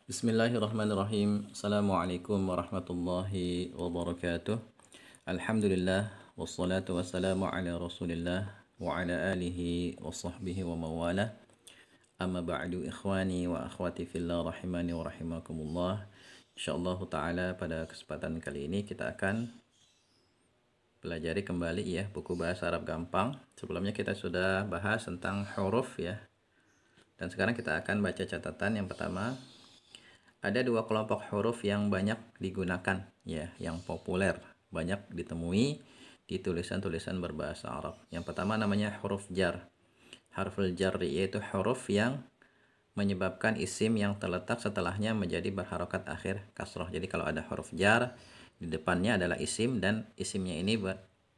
Bismillahirrahmanirrahim. Assalamualaikum warahmatullahi wabarakatuh. Alhamdulillah wassalatu wassalamu ala Rasulillah wa ala alihi wa sahbihi wa mawalah. Amma ba'du, ikhwani wa akhwati fillah rahimani wa rahimakumullah. Insyaallah taala pada kesempatan kali ini kita akan pelajari kembali ya buku bahasa Arab gampang. Sebelumnya kita sudah bahas tentang huruf ya. Dan sekarang kita akan baca catatan. Yang pertama, ada dua kelompok huruf yang banyak digunakan ya, yang populer, banyak ditemui di tulisan-tulisan berbahasa Arab. Yang pertama namanya huruf jar. Harful jar yaitu huruf yang menyebabkan isim yang terletak setelahnya menjadi berharokat akhir kasroh. Jadi kalau ada huruf jar, di depannya adalah isim dan isimnya ini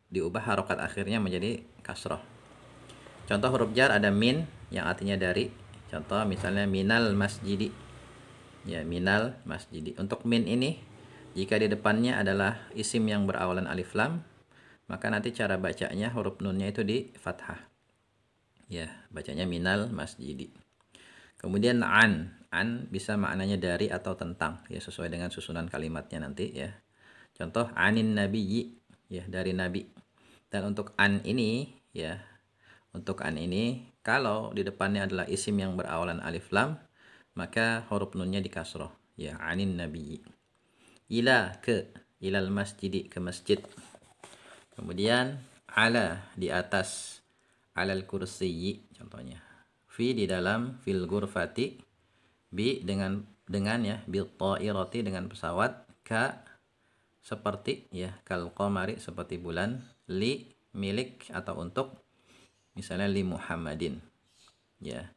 diubah harokat akhirnya menjadi kasroh. Contoh huruf jar ada min yang artinya dari. Contoh misalnya minal masjidi. Ya, minal masjidi. Untuk min ini, jika di depannya adalah isim yang berawalan alif lam, maka nanti cara bacanya huruf nunnya itu di fathah. Ya, bacanya minal masjidi. Kemudian an bisa maknanya dari atau tentang, ya sesuai dengan susunan kalimatnya nanti ya. Contoh anin nabiyyi, ya dari nabi. Dan untuk an ini, ya untuk an ini, kalau di depannya adalah isim yang berawalan alif lam, maka huruf nunnya di kasroh, ya anin nabiyyi. Ila ke, ilal masjidi ke masjid. Kemudian ala di atas, alal kursiyyi contohnya. Fi di dalam, fil ghurfati, bi dengan ya, bil ta'irati dengan pesawat, ka seperti ya, kal qamari seperti bulan, li milik atau untuk, misalnya li Muhammadin. Ya.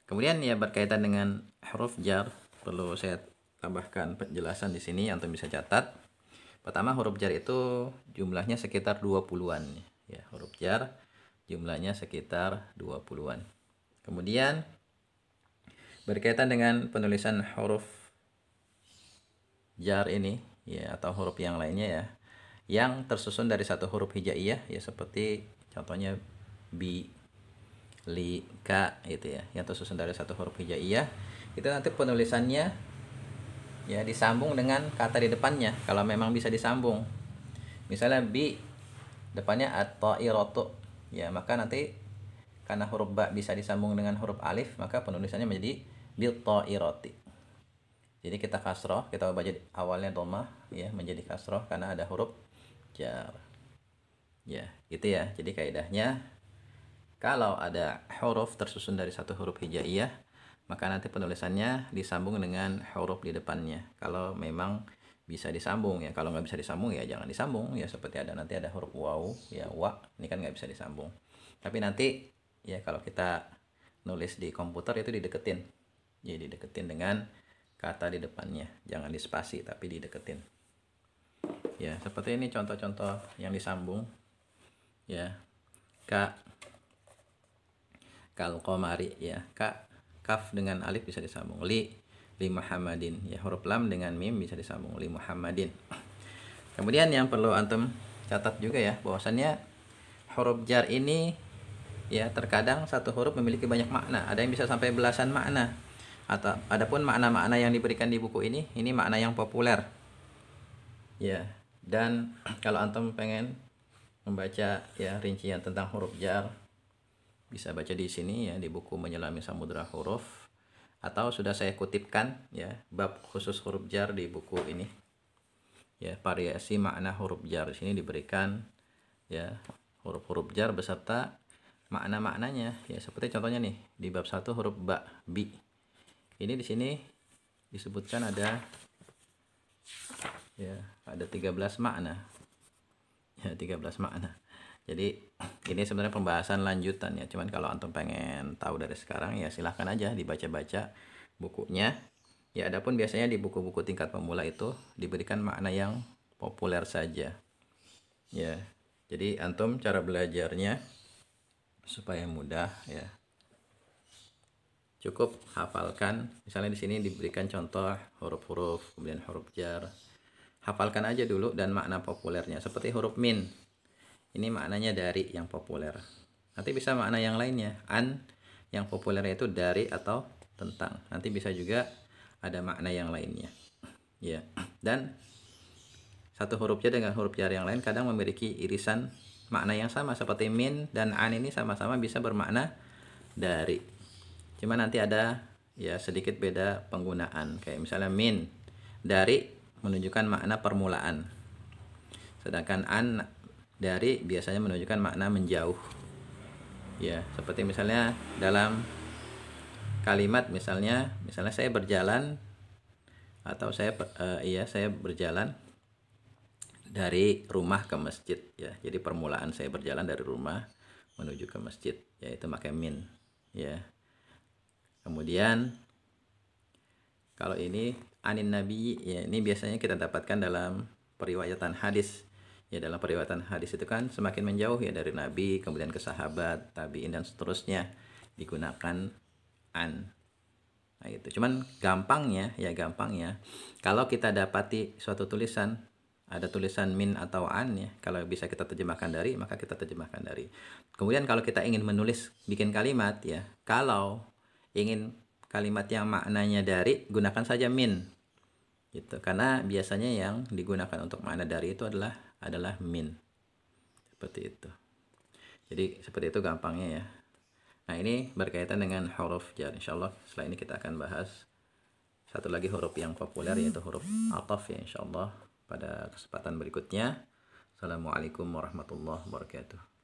Kemudian ya berkaitan dengan huruf jar, perlu saya tambahkan penjelasan di sini yang bisa catat. Pertama, huruf jar itu jumlahnya sekitar 20-an ya. Huruf jar jumlahnya sekitar 20-an. Kemudian berkaitan dengan penulisan huruf jar ini ya, atau huruf yang lainnya ya, yang tersusun dari satu huruf hijaiyah ya, seperti contohnya bi, li, ka gitu ya, yang tersusun dari satu huruf hijaiyah, itu nanti penulisannya ya disambung dengan kata di depannya kalau memang bisa disambung. Misalnya bi depannya at-ta'iratu ya, maka nanti karena huruf ba bisa disambung dengan huruf alif, maka penulisannya menjadi bil ta'irati. Jadi kita kasroh, kita baca awalnya dhammah ya menjadi kasroh karena ada huruf jar. Ya, gitu ya. Jadi kaidahnya, kalau ada huruf tersusun dari satu huruf hijaiyah, maka nanti penulisannya disambung dengan huruf di depannya. Kalau memang bisa disambung ya, kalau nggak bisa disambung ya jangan disambung ya. Seperti nanti ada huruf waw ya, wa, ini kan nggak bisa disambung. Tapi nanti ya kalau kita nulis di komputer itu dideketin, ya dideketin dengan kata di depannya, jangan dispasi tapi dideketin. Ya seperti ini contoh-contoh yang disambung ya. Ka, kal qamari ya, kaf dengan alif bisa disambung, li Muhammadin ya, huruf lam dengan mim bisa disambung, li Muhammadin. Kemudian yang perlu antum catat juga ya, bahwasannya huruf jar ini ya terkadang satu huruf memiliki banyak makna, ada yang bisa sampai belasan makna. Atau adapun makna-makna yang diberikan di buku ini makna yang populer ya. Dan kalau antum pengen membaca ya rincian tentang huruf jar, bisa baca di sini ya, di buku Menyelami Samudra Huruf, atau sudah saya kutipkan ya bab khusus huruf jar di buku ini ya, variasi makna huruf jar. Di sini diberikan ya huruf-huruf jar beserta makna-maknanya ya, seperti contohnya nih di bab 1 huruf ba, bi. Ini di sini disebutkan ada ya, ada 13 makna ya, 13 makna. Jadi ini sebenarnya pembahasan lanjutan ya, cuman kalau antum pengen tahu dari sekarang ya silahkan aja dibaca-baca bukunya ya. Adapun biasanya di buku-buku tingkat pemula itu diberikan makna yang populer saja ya. Jadi antum cara belajarnya supaya mudah ya, cukup hafalkan. Misalnya di sini diberikan contoh huruf-huruf, kemudian huruf jar, hafalkan aja dulu dan makna populernya. Seperti huruf min, ini maknanya dari yang populer. Nanti bisa makna yang lainnya. An yang populer itu dari atau tentang. Nanti bisa juga ada makna yang lainnya. Ya. Dan satu huruf jar dengan huruf jar yang lain kadang memiliki irisan makna yang sama, seperti min dan an ini sama-sama bisa bermakna dari. Cuma nanti ada ya sedikit beda penggunaan. Kayak misalnya min, dari menunjukkan makna permulaan. Sedangkan an, dari, biasanya menunjukkan makna menjauh. Ya, seperti misalnya dalam kalimat misalnya saya berjalan, atau saya berjalan dari rumah ke masjid ya. Jadi permulaan saya berjalan dari rumah menuju ke masjid, yaitu pakai min ya. Kemudian kalau ini anin nabi ya, ini biasanya kita dapatkan dalam periwayatan hadis. Ya, dalam periwayatan hadis itu kan semakin menjauh ya dari nabi, kemudian ke sahabat, tabi'in dan seterusnya, digunakan an. Nah, itu. Cuman gampangnya kalau kita dapati suatu tulisan ada tulisan min atau an ya, kalau bisa kita terjemahkan dari, maka kita terjemahkan dari. Kemudian kalau kita ingin menulis bikin kalimat ya, kalau ingin kalimat yang maknanya dari, gunakan saja min gitu, karena biasanya yang digunakan untuk makna dari itu adalah min, seperti itu. Jadi seperti itu gampangnya ya. Nah, ini berkaitan dengan huruf jar. Insyaallah setelah ini kita akan bahas satu lagi huruf yang populer, yaitu huruf ataf ya, insyaallah pada kesempatan berikutnya. Assalamualaikum warahmatullahi wabarakatuh.